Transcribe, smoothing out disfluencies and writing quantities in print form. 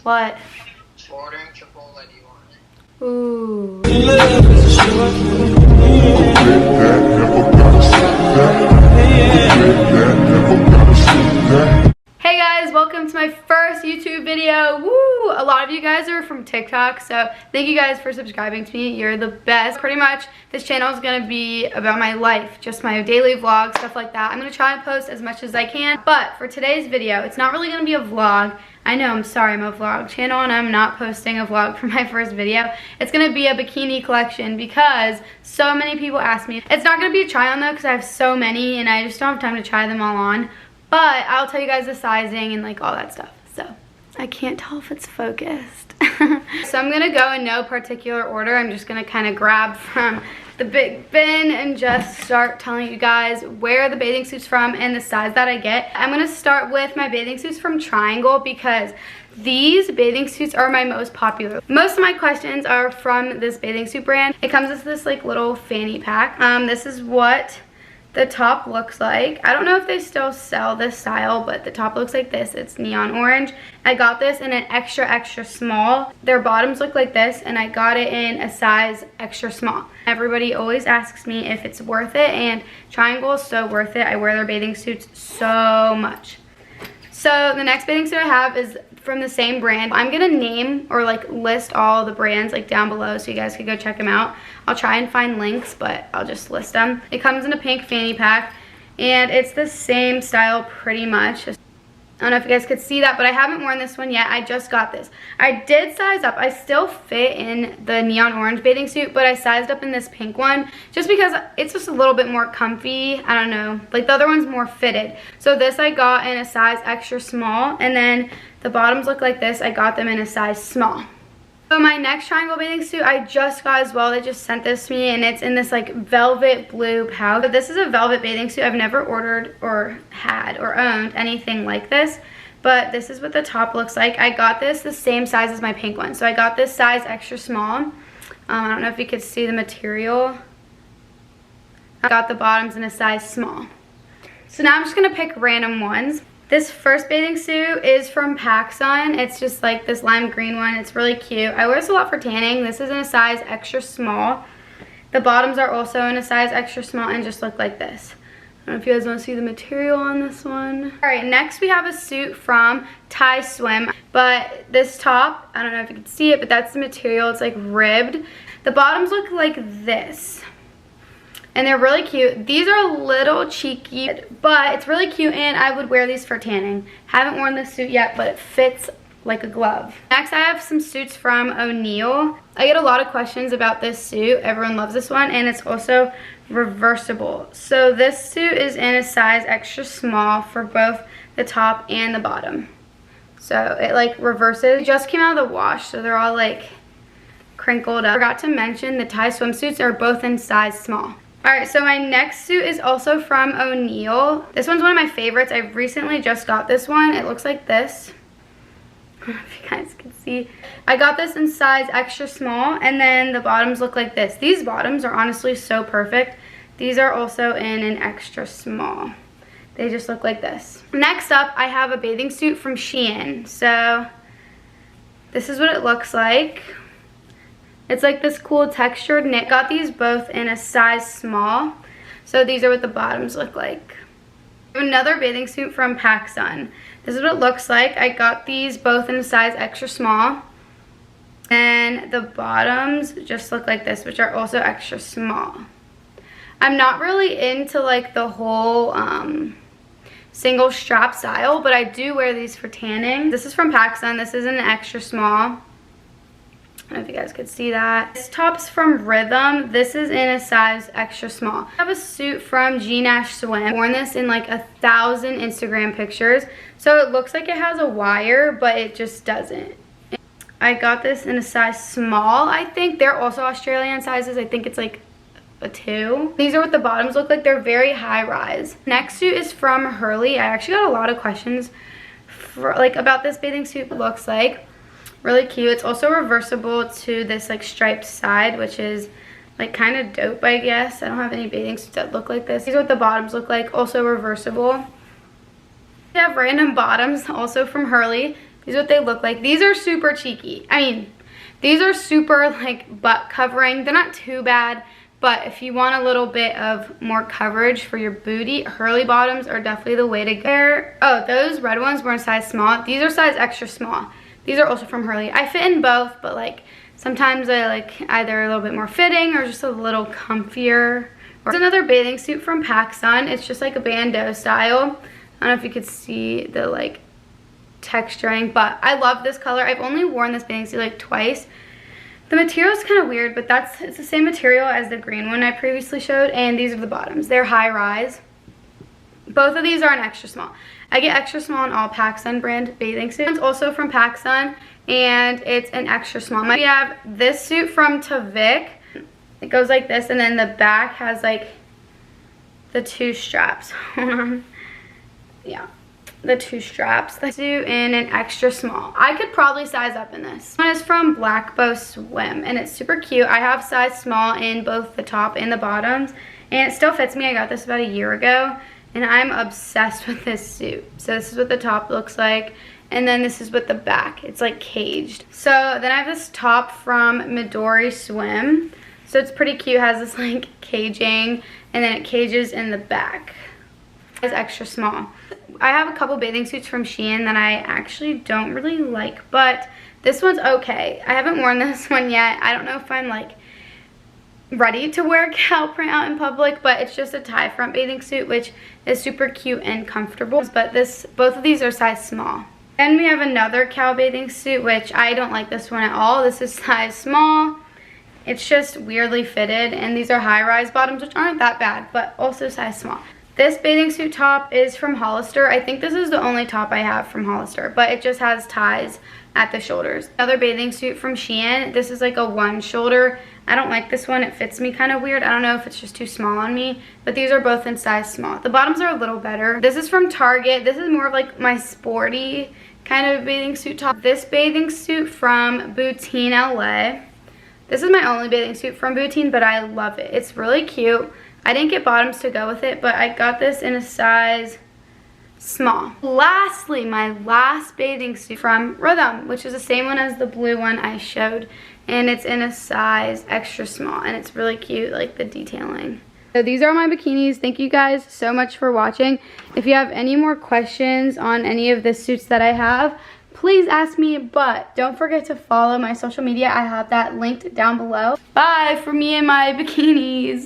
What? Ordering Chipotle, do you want it? Ooh. Hey guys, welcome to my first YouTube video. Woo! A lot of you guys are from TikTok, so thank you guys for subscribing to me. You're the best. Pretty much this channel is gonna be about my life, just my daily vlogs, stuff like that. I'm gonna try and post as much as I can, but for today's video, it's not really gonna be a vlog. I know, I'm sorry, I'm a vlog channel and I'm not posting a vlog for my first video. It's gonna be a bikini collection because so many people ask me. It's not gonna be a try on though because I have so many and I just don't have time to try them all on. But I'll tell you guys the sizing and like all that stuff. So I can't tell if it's focused. So I'm gonna go in no particular order. I'm just gonna kind of grab from the big bin and just start telling you guys where the bathing suit's from and the size that I get. I'm gonna start with my bathing suits from Triangle because these bathing suits are my most popular. Most of my questions are from this bathing suit brand. It comes with this like little fanny pack. This is what the top looks like. I don't know if they still sell this style, but the top looks like this. It's neon orange. I got this in an extra small. Their bottoms look like this, and I got it in a size extra small. Everybody always asks me if it's worth it, and Triangle is so worth it. I wear their bathing suits so much. So the next bathing suit I have is from the same brand. I'm gonna name or like list all the brands like down below so you guys can go check them out. I'll try and find links, but I'll just list them. It comes in a pink fanny pack and it's the same style pretty much. I don't know if you guys could see that, but I haven't worn this one yet. I just got this. I did size up. I still fit in the neon orange bathing suit, but I sized up in this pink one just because it's just a little bit more comfy. I don't know. Like the other one's more fitted. So this I got in a size extra small, and then the bottoms look like this. I got them in a size small. So my next Triangle bathing suit I just got as well. They just sent this to me and it's in this like velvet blue pouch. But this is a velvet bathing suit. I've never ordered or had or owned anything like this. But this is what the top looks like. I got this the same size as my pink one. So I got this size extra small. I don't know if you could see the material. I got the bottoms in a size small. So now I'm just going to pick random ones. This first bathing suit is from PacSun. It's just like this lime green one. It's really cute. I wear this a lot for tanning. This is in a size extra small. The bottoms are also in a size extra small and just look like this. I don't know if you guys want to see the material on this one. All right, next we have a suit from Thai Swim. But this top, I don't know if you can see it, but that's the material. It's like ribbed. The bottoms look like this. And they're really cute. These are a little cheeky, but it's really cute and I would wear these for tanning. Haven't worn this suit yet, but it fits like a glove. Next, I have some suits from O'Neill. I get a lot of questions about this suit. Everyone loves this one, and it's also reversible. So this suit is in a size extra small for both the top and the bottom. So it like reverses. It just came out of the wash, so they're all like crinkled up. I forgot to mention the Thai swimsuits are both in size small. Alright, so my next suit is also from O'Neill. This one's one of my favorites. I recently just got this one. It looks like this. I don't know if you guys can see. I got this in size extra small, and then the bottoms look like this. These bottoms are honestly so perfect. These are also in an extra small. They just look like this. Next up, I have a bathing suit from Shein. So this is what it looks like. It's like this cool textured knit. Got these both in a size small. So these are what the bottoms look like. Another bathing suit from PacSun. This is what it looks like. I got these both in a size extra small. And the bottoms just look like this, which are also extra small. I'm not really into like the whole single strap style, but I do wear these for tanning. This is from PacSun. This is an extra small. I don't know if you guys could see that. This top's from Rhythm. This is in a size extra small. I have a suit from G-Nash Swim. I've worn this in like 1,000 Instagram pictures. So it looks like it has a wire, but it just doesn't. I got this in a size small, I think. They're also Australian sizes. I think it's like a 2. These are what the bottoms look like. They're very high rise. Next suit is from Hurley. I actually got a lot of questions about this bathing suit. It looks like really cute. It's also reversible to this like striped side, which is like kind of dope, I guess. I don't have any bathing suits that look like this. These are what the bottoms look like, also reversible. We have random bottoms also from Hurley. These are what they look like. These are super cheeky. I mean, these are super like butt covering. They're not too bad, but if you want a little bit of more coverage for your booty, Hurley bottoms are definitely the way to go. Oh, those red ones were in size small. These are size extra small. These are also from Hurley. I fit in both, but like sometimes I like either a little bit more fitting or just a little comfier. There's another bathing suit from PacSun. It's just like a bandeau style. I don't know if you could see the like texturing, but I love this color. I've only worn this bathing suit like twice. The material is kind of weird, but it's the same material as the green one I previously showed, and these are the bottoms. They're high rise. Both of these are an extra small. I get extra small in all PacSun brand bathing suits. It's also from PacSun, and it's an extra small. We have this suit from Tavik. It goes like this, and then the back has like the two straps. Hold on. Yeah, the two straps. The suit in an extra small. I could probably size up in this. This one is from Black Bow Swim, and it's super cute. I have size small in both the top and the bottoms, and it still fits me. I got this about a year ago, and I'm obsessed with this suit. So this is what the top looks like, and then this is what the back. It's like caged. So then I have this top from Midori Swim. So it's pretty cute. It has this like caging, and then it cages in the back. It's extra small. I have a couple bathing suits from Shein that I actually don't really like, but this one's okay. I haven't worn this one yet. I don't know if I'm like ready to wear cow print out in public, but it's just a tie front bathing suit, which is super cute and comfortable. But both of these are size small. Then we have another cow bathing suit, which I don't like this one at all. This is size small. It's just weirdly fitted, and these are high-rise bottoms, which aren't that bad, but also size small. This bathing suit top is from Hollister. I think this is the only top I have from Hollister, but it just has ties at the shoulders. Another bathing suit from Shein. This is like a one shoulder. I don't like this one. It fits me kind of weird. I don't know if it's just too small on me, but these are both in size small. The bottoms are a little better. This is from Target. This is more of like my sporty kind of bathing suit top. This bathing suit from Boutine LA. This is my only bathing suit from Boutine, but I love it. It's really cute. I didn't get bottoms to go with it, but I got this in a size small. Lastly, my last bathing suit from Rhythm, which is the same one as the blue one I showed, and it's in a size extra small, and it's really cute, like the detailing. So these are my bikinis. Thank you guys so much for watching. If you have any more questions on any of the suits that I have, please ask me, but don't forget to follow my social media. I have that linked down below. Bye for me and my bikinis.